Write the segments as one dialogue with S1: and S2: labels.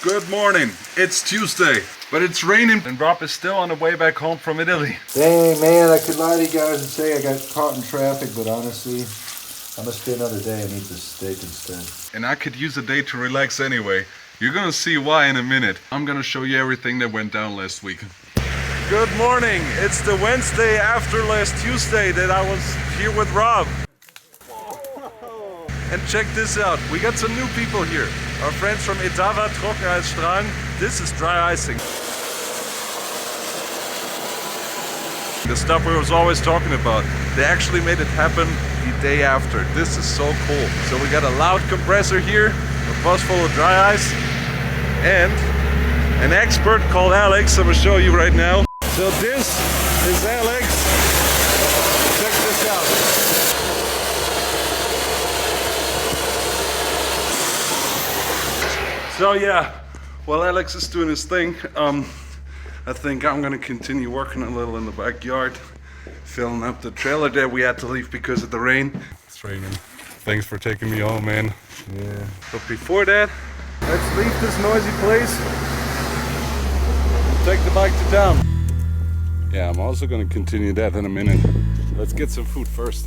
S1: Good morning. It's Tuesday, but it's raining and Rob is still on the way back home from Italy.
S2: Dang, man, I could lie to you guys and say I got caught in traffic, but honestly, I'm gonna stay another day and eat this steak instead.
S1: And I could use a day to relax anyway. You're gonna see why in a minute. I'm gonna show you everything that went down last week. Good morning. It's the Wednesday after last Tuesday that I was here with Rob. And check this out. We got some new people here. Our friends from Etava Trocken als Strahlen. This is dry icing. The stuff we was always talking about. They actually made it happen the day after. This is so cool. So we got a loud compressor here, a bus full of dry ice, and an expert called Alex. I'm gonna show you right now. So this is Alex. Check this out. So yeah, while Alex is doing his thing, I think I'm gonna continue working a little in the backyard, filling up the trailer that we had to leave because of the rain. It's raining. Thanks for taking me home, man. Yeah. But before that, let's leave this noisy place and take the bike to town. Yeah, I'm also gonna continue that in a minute. Let's get some food first.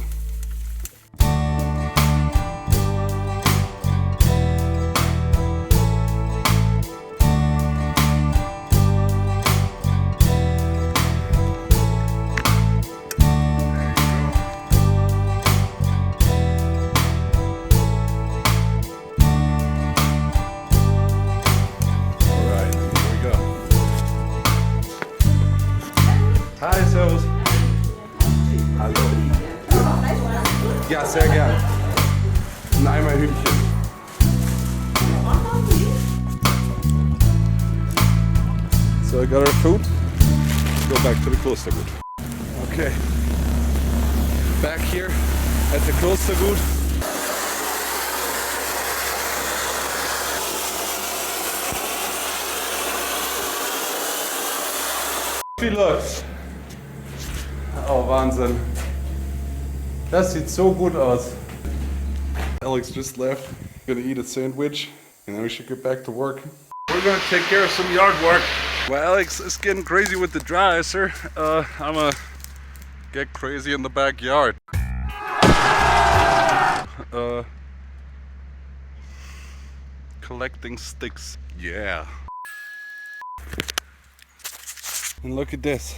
S1: Hi, Servus.
S2: Hallo. Ja, sehr gern. Ein Eimer Hühnchen.
S1: So I got our food. Let's go back to the Klostergut. Okay. Back here at the Klostergut. Wie läuft's? Oh, Wahnsinn. Das sieht so gut aus. Alex just left. Gonna eat a sandwich and then we should get back to work. We're gonna take care of some yard work. Well, Alex is getting crazy with the dry icer. I'm gonna get crazy in the backyard. Collecting sticks. Yeah. And look at this.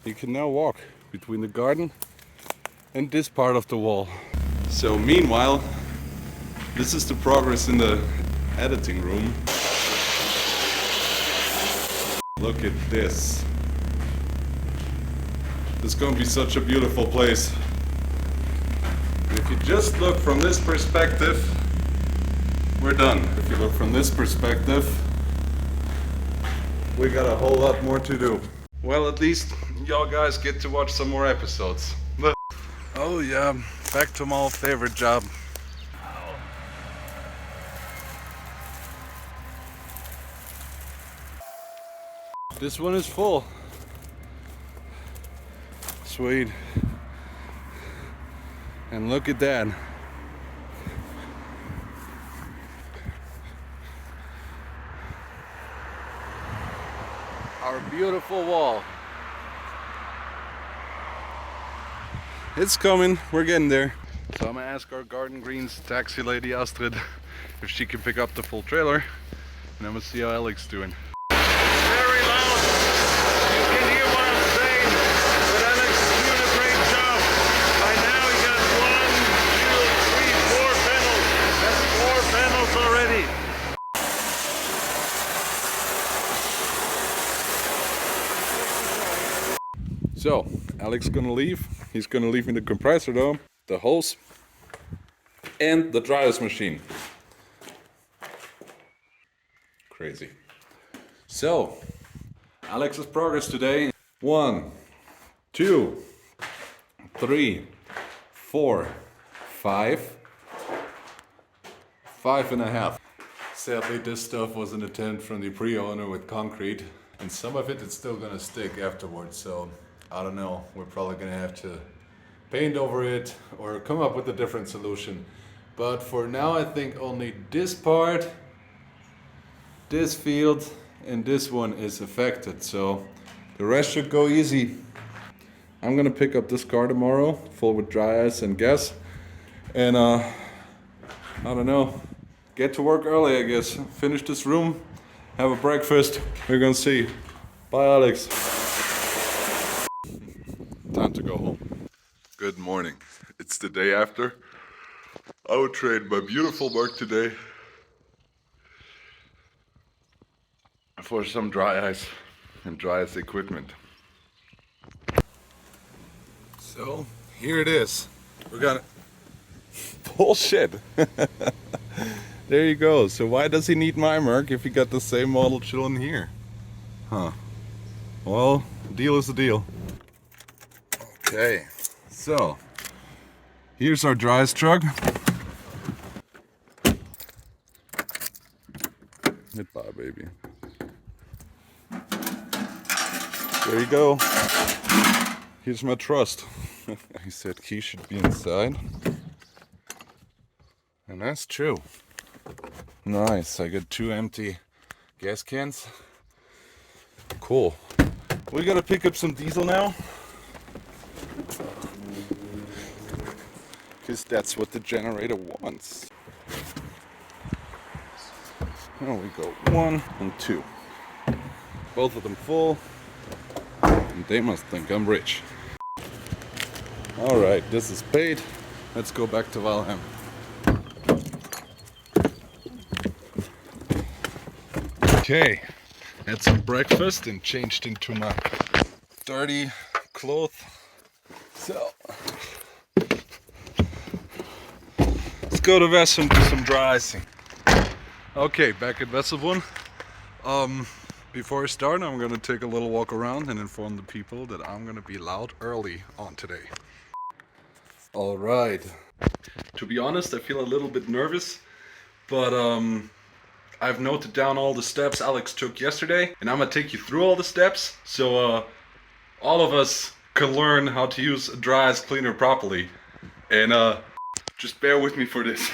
S1: You can now walk between the garden and this part of the wall. So meanwhile, this is the progress in the editing room. Look at this. This is going to be such a beautiful place. And if you just look from this perspective, we're done. If you look from this perspective, we got a whole lot more to do. Well, at least y'all guys get to watch some more episodes. But oh yeah, back to my old favorite job. This one is full. Sweet. And look at that. Our beautiful wall. It's coming, we're getting there. So I'm gonna ask our Garden Greens taxi lady Astrid if she can pick up the full trailer, and I'm gonna see how Alex is doing. Very loud, you can hear what I'm saying, but Alex is doing a great job. By now he got 1, 2, 3, 4 panels. That's 4 panels already. So, Alex is gonna leave. He's gonna leave me the compressor though, the hose, and the dry ice machine. Crazy. So, Alex's progress today. 1, 2, 3, 4, 5. 5.5. Sadly, this stuff was an attempt from the pre-owner with concrete, and some of it's still gonna stick afterwards, so I don't know, we're probably gonna have to paint over it or come up with a different solution. But for now I think only this part this field and this one is affected, so the rest should go easy. I'm gonna pick up this car tomorrow, full with dry ice and gas, and I don't know, get to work early, I guess. Finish this room, have a breakfast. We're gonna see. Bye, Alex. Time to go home. Good morning. It's the day after. I would trade my beautiful work today for some dry ice and dry ice equipment. So here it is. We're gonna bullshit. There you go. So why does he need my mark if he got the same model chilling here? Huh. Well, deal is a deal. Okay. So here's our dry ice truck. Goodbye, baby. There you go. Here's my trust. He said key should be inside. And that's true. Nice, I got 2 empty gas cans. Cool. We gotta pick up some diesel now. Because that's what the generator wants. There we go, 1 and 2. Both of them full. And they must think I'm rich. Alright, this is paid. Let's go back to Valheim. Okay, had some breakfast and changed into my dirty clothes. So, let's go to Vessel and do some dry icing. Okay, back at Vesselwoon. Before I start, I'm gonna take a little walk around and inform the people that I'm gonna be loud early on today. Alright. To be honest, I feel a little bit nervous, but I've noted down all the steps Alex took yesterday, and I'm gonna take you through all the steps so all of us can learn how to use a dry ice cleaner properly. And just bear with me for this.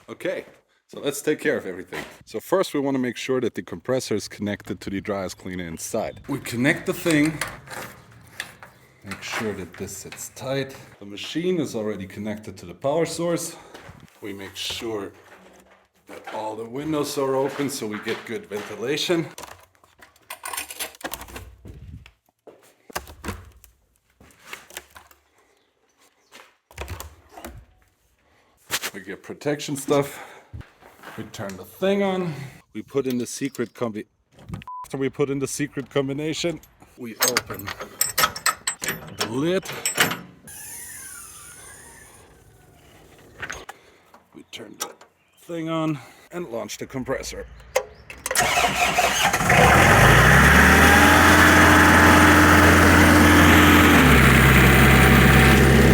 S1: Okay, so let's take care of everything. So first we want to make sure that the compressor is connected to the dry ice cleaner inside. We connect the thing. Make sure that this sits tight. The machine is already connected to the power source. We make sure that all the windows are open so we get good ventilation. We get protection stuff. We turn the thing on. We put in the secret After we put in the secret combination, we open the lid. We turn the thing on and launch the compressor.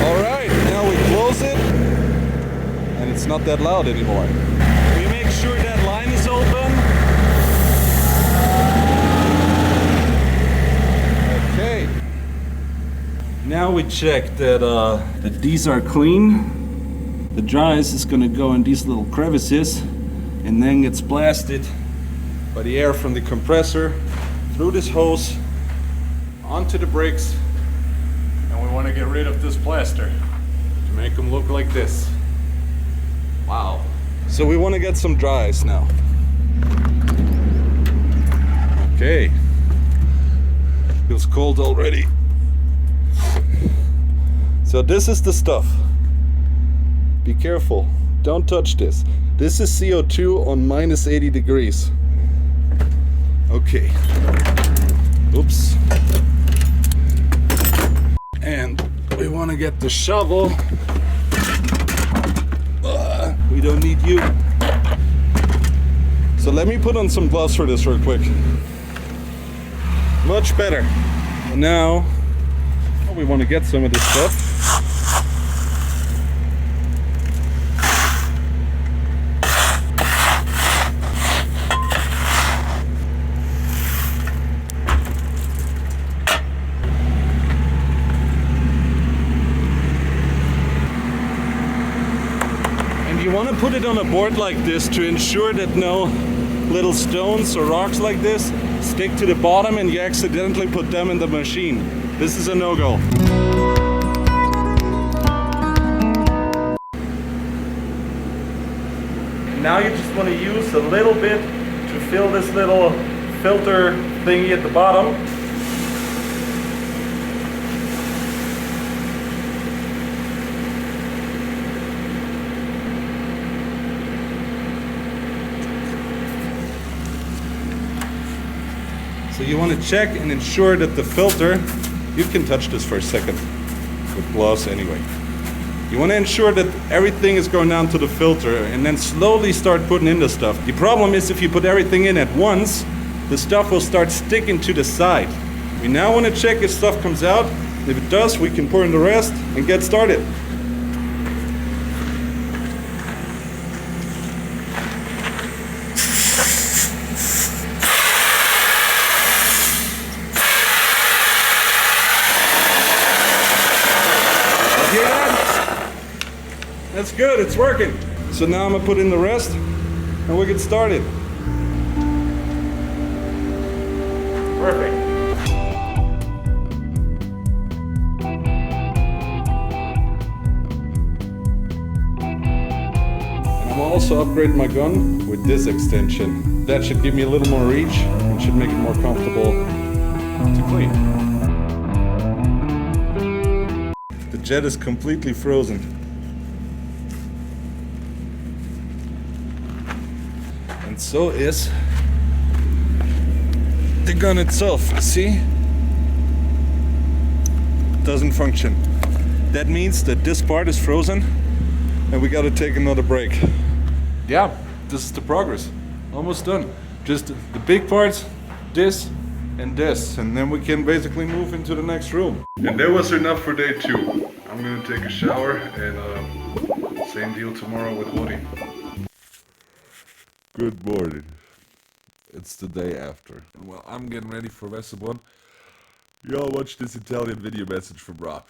S1: Alright, now we close it and it's not that loud anymore. We make sure that line is open. Okay. Now we check that these are clean. The dry ice is going to go in these little crevices and then gets blasted by the air from the compressor through this hose onto the brakes, and we want to get rid of this plaster to make them look like this. Wow. So we want to get some dry ice now. Okay. Feels cold already. So this is the stuff. Be careful, don't touch this. This is CO2 on minus 80 degrees. Okay. Oops. And we want to get the shovel. We don't need you. So let me put on some gloves for this real quick. Much better. Now, we want to get some of this stuff. You want to put it on a board like this to ensure that no little stones or rocks like this stick to the bottom and you accidentally put them in the machine. This is a no-go. Now you just want to use a little bit to fill this little filter thingy at the bottom. So you want to check and ensure that the filter, you can touch this for a second with gloves anyway. You want to ensure that everything is going down to the filter and then slowly start putting in the stuff. The problem is if you put everything in at once, the stuff will start sticking to the side. We now want to check if stuff comes out. If it does, we can pour in the rest and get started. That's good, it's working. So now I'm gonna put in the rest and we'll get started. Perfect. And I'm also upgrading my gun with this extension. That should give me a little more reach and should make it more comfortable to clean. The jet is completely frozen. And so is the gun itself. See? Doesn't function. That means that this part is frozen and we gotta take another break. Yeah, this is the progress. Almost done. Just the big parts, this and this, and then we can basically move into the next room. And that was enough for day 2. I'm gonna take a shower and same deal tomorrow with Woody. Good morning. It's the day after. Well, I'm getting ready for Wesselborn. Y'all watch this Italian video message from Rob.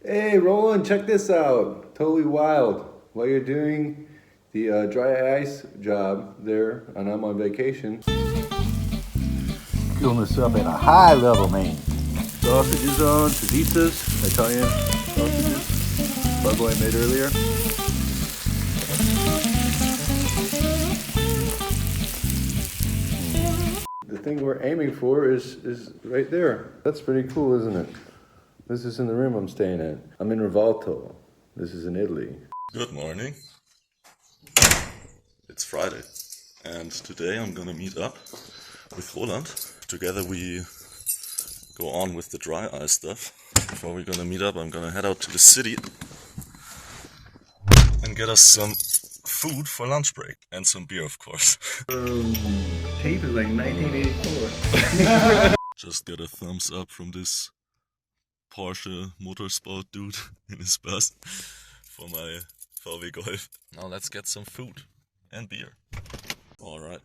S2: Hey Roland, check this out. Totally wild. While you're doing the dry ice job there, and I'm on vacation. Filling this up at a high level, man. Sausages on, pizzas, Italian sausages. Bug I made earlier. The thing we're aiming for is right there. That's pretty cool, isn't it? This is in the room I'm staying at. I'm in Rivalto. This is in Italy.
S3: Good morning. It's Friday, and today I'm gonna meet up with Roland. Together we go on with the dry ice stuff. Before we're gonna meet up, I'm gonna head out to the city and get us some food for lunch break and some beer, of course.
S2: Tape is like 1984.
S3: Just get a thumbs up from this Porsche Motorsport dude in his bus for my VW Golf. Now let's get some food and beer. Alright,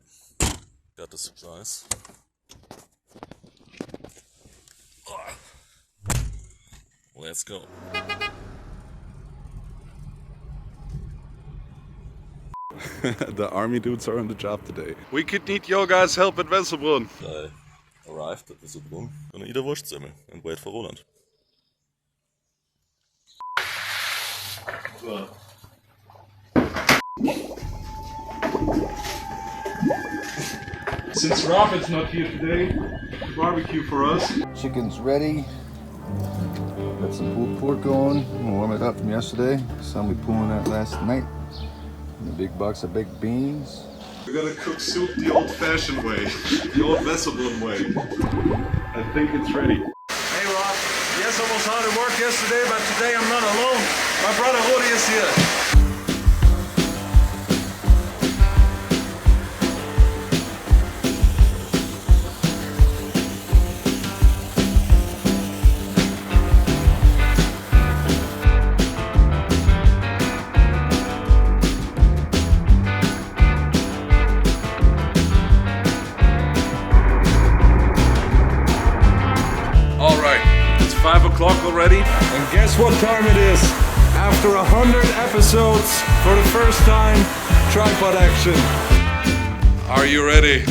S3: got the supplies. Let's go.
S1: The army dudes are on the job today. We could need your guys' help at Wesselbrunn.
S3: I arrived at Wesselbrunn. Gonna eat a Wurstsemmel and wait for Roland.
S1: Since Rob is not here today, barbecue for us.
S2: Chicken's ready. Got some pulled pork going. I'm gonna warm it up from yesterday. Somebody pulling that last night. And a big box of baked beans.
S1: We're gonna cook soup the old-fashioned way, the old Wesselbrunn way. I think it's ready. Hey Rob, yes, I was hard at work yesterday, but today I'm not alone. My brother Woody is here. Alright, it's 5 o'clock already, and guess what time it is? After 100 episodes, for the first time, tripod action. Are you ready?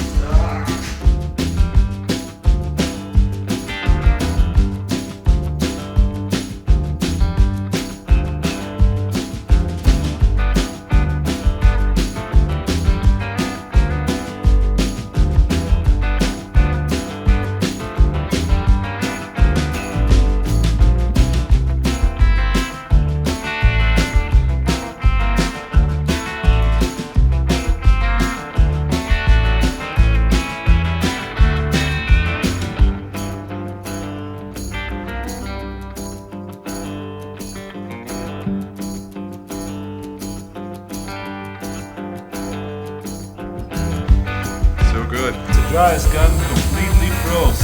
S1: So good.
S3: The dryer's gun completely froze.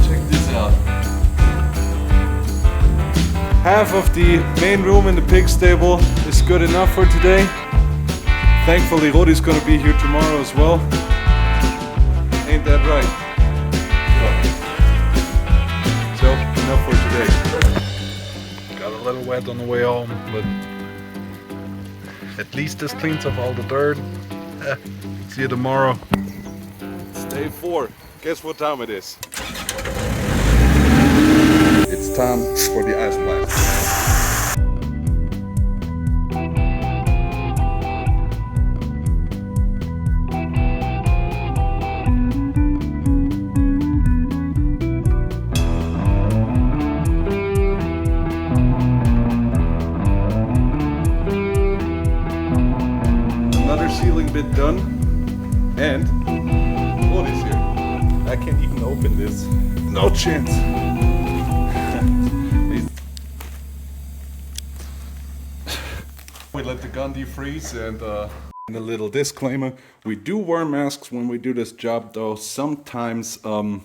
S3: Check this out.
S1: Half of the main room in the pig stable is good enough for today. Thankfully, Rodi's gonna be here tomorrow as well. Ain't that right? So, enough for today. Got a little wet on the way home, but at least this cleans up all the dirt. See you tomorrow. It's day 4. Guess what time it is? It's time for the ice blast. Another sealing bit done, and what is here? I can't even open this. No chance. We let the gun defreeze, and a little disclaimer: we do wear masks when we do this job, though sometimes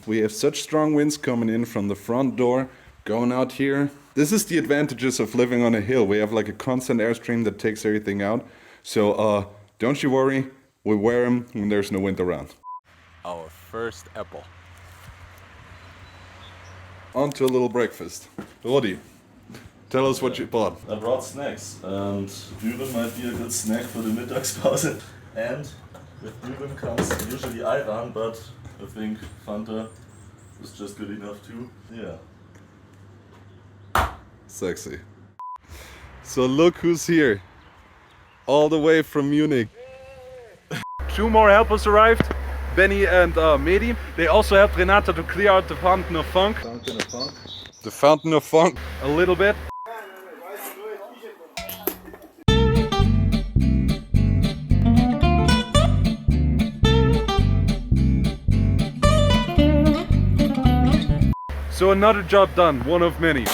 S1: we have such strong winds coming in from the front door, going out here. This is the advantages of living on a hill. We have like a constant airstream that takes everything out. So don't you worry, we wear them when there's no wind around. Our first apple. On to a little breakfast. Rodi, tell us what you bought.
S3: I brought snacks, and Düben might be a good snack for the Mittagspause. And with Düben comes usually Ayran, but I think Fanta is just good enough too. Yeah.
S1: Sexy. So look who's here. All the way from Munich. 2 more helpers arrived, Benny and Mehdi. They also helped Renata to clear out the fountain of funk.
S2: Fountain of funk.
S1: The fountain of funk. A little bit. So another job done, one of many.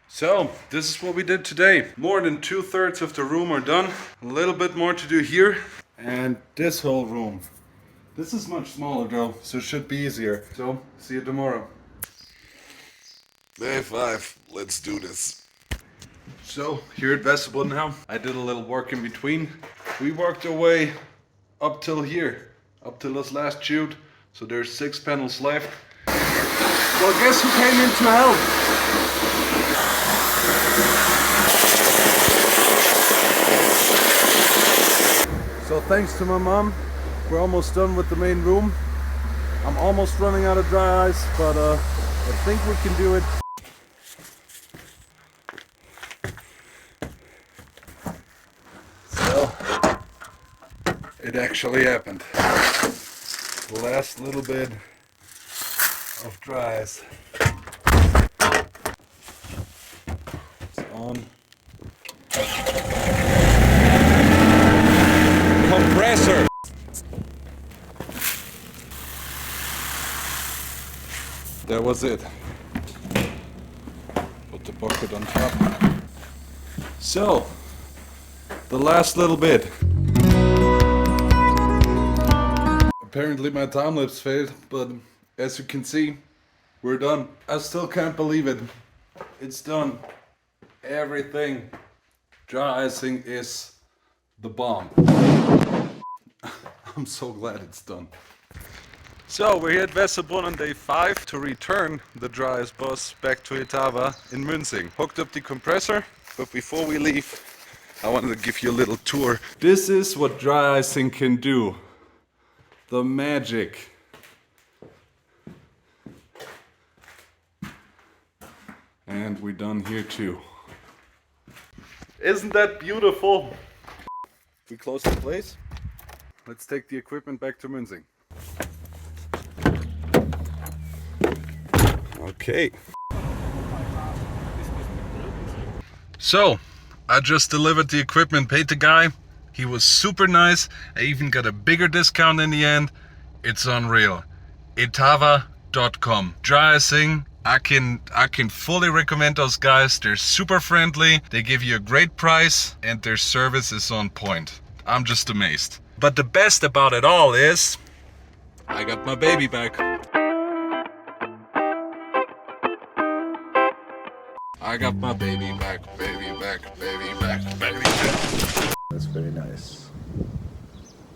S1: So, this is what we did today. More than 2/3 of the room are done. A little bit more to do here. And this whole room. This is much smaller though, so it should be easier. So, see you tomorrow. Day 5, let's do this. So, here at Westerborn now, I did a little work in between. We worked our way up till here, up till this last chute. So there's 6 panels left. Well, guess who came in to help? So thanks to my mom, we're almost done with the main room. I'm almost running out of dry ice, but I think we can do it. So, it actually happened. The last little bit of dry ice. It's on. Compressor. That was it. Put the bucket on top. So, the last little bit. Apparently my time lapse failed, but as you can see, we're done. I still can't believe it. It's done. Everything. Dry icing is the bomb. I'm so glad it's done. So we're here at Westerborn on day 5 to return the dry ice bus back to Etava in Münzing. Hooked up the compressor, but before we leave, I wanted to give you a little tour. This is what dry icing can do. The magic. And we're done here too. Isn't that beautiful? We close the place. Let's take the equipment back to Münzing. Okay. So, I just delivered the equipment, paid the guy. He was super nice. I even got a bigger discount in the end. It's unreal. Itava.com. Dry icing. I can fully recommend those guys. They're super friendly. They give you a great price and their service is on point. I'm just amazed. But the best about it all is I got my baby back. I got my baby back, baby back, baby back, baby back.
S2: That's very nice.